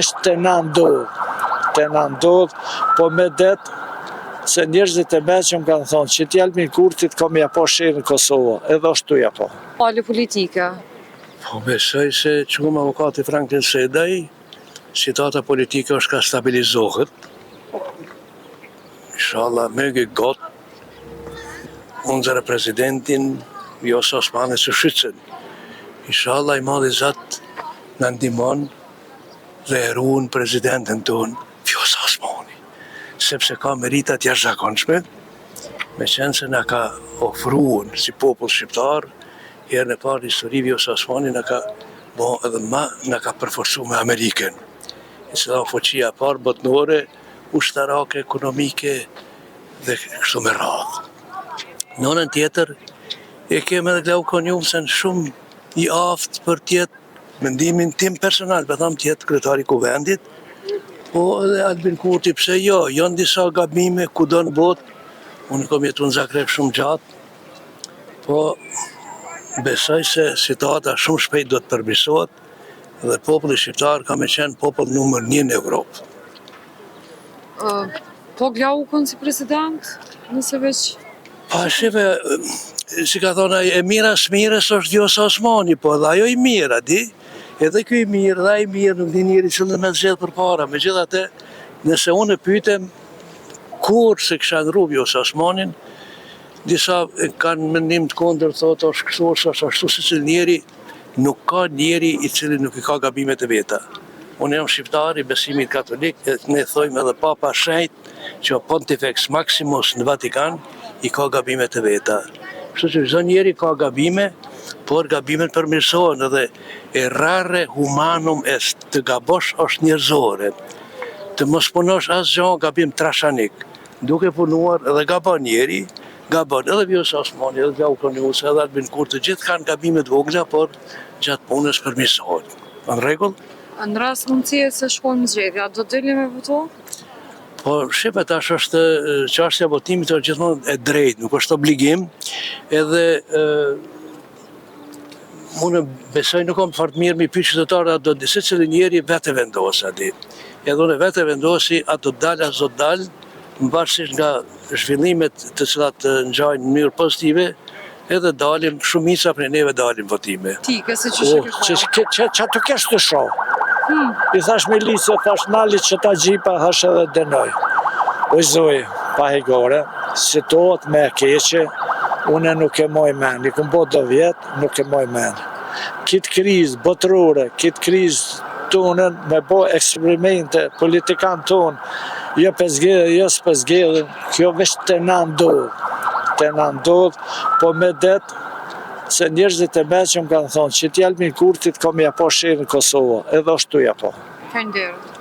është të na ndodh, po me det se njerëzit e meqëm kanë thonë që t'Albin Kurtit kam ja po shirë në Kosovë, edhe ashtu ja po. Pale politike. Po besoj se qumë avokati Franklin Sedaj, situata politike është ka stabilizohet. Inshallah, möge Gott unsere Präsidentin Vjosa Osmani zu schützen. Inshallah, i Madhi Zot na ndihmon dhe e ruan presidenten ton Vjosa Osmani, sepse ka merita t'jashtëzakonshme, me qenë se na ka ofruar si popull shqiptar, herën e parë histori Vjosa Osmani na ka bo edhe na ka përforcu me Amerikën. Cila fuqia e parë botnore, ushtarake, ekonomike dhe kështu me radhë. Në anën tjetër, e kemë edhe Glauko Njumsen shumë i aftë për tjetë mendimin tim personal, për thamë tjetë kryetari i kuvendit, po edhe Albin Kurti, pse jo, janë disa gabime kudo në botë, unë kom jetu në Zagreb shumë gjatë, po besoj se situata shumë shpejt do të përmirësohet dhe populli shqiptar ka me qenë popull numër 1 në Europë. Po Glaukon si president, nëse veç... Pa shive, si ka thonë, e mira s'mirës është Vjosa Osmani, po dhe ajo i mira, di? Edhe kjo i mirë, dhe i mirë, nuk di njëri që me të zxedhë për para. Me gjithate, nëse unë e pytem kur se kësha në rrugë Vjosa Osmanin, disa kanë mendim të kondër, thotë, është kështu, është ashtu se cilë njeri, nuk ka njeri i cili nuk i ka gabimet e veta. Unë jam shqiptar i besimit katolik, ne thojmë edhe Papa Shenjt, që Pontifex Maximus në Vatikan, i ka gabimet e veta. Kështu që çdo njeri ka gabime, por gabimet përmirësohen edhe errare humanum est, të gabosh është njerëzore. Të mos punosh asgjë gabim trashanik. Duke punuar edhe gabon njeri, gabon edhe Vjosa Osmani, edhe Glauko Njumsen, edhe Albin Kurti, të gjithë kanë gabime të vogla, por gjatë punës përmirësohen. Në rregull? Në rast mundësie se shkojmë zgjedhja, do të dilni me votu? Po, shqipe tash është çështja e votimit është gjithmonë e drejtë, nuk është obligim, edhe unë besoj nuk kam fort mirë mi pyet qytetarët, do të secili njeri vetë vendos aty. Edhe unë vetë vendosi ato dal as do dal, mbarësisht nga zhvillimet të cilat ngjajnë në mënyrë pozitive, edhe dalim shumica prej neve dalim votime. Ti, këse që Që tu kesh të shoh? I thash milisë, thash nalit që ta gjipa, hash edhe denoj. O zoj, pa hegore, situat me e keqe, une nuk e moj men, i këm bot do vjetë, nuk e moj men. Kitë krizë botërore, kitë krizë tonën, me bo eksperimente, politikan tonë, jo pëzgjedhe, jo s'pëzgjedhe, kjo vesh të na ndodh, po me det, se njerëzit e meqëm kanë thonë që t'Albin Kurtit kam ja po shirë në Kosovë, edhe ashtu ja po. Faleminderit.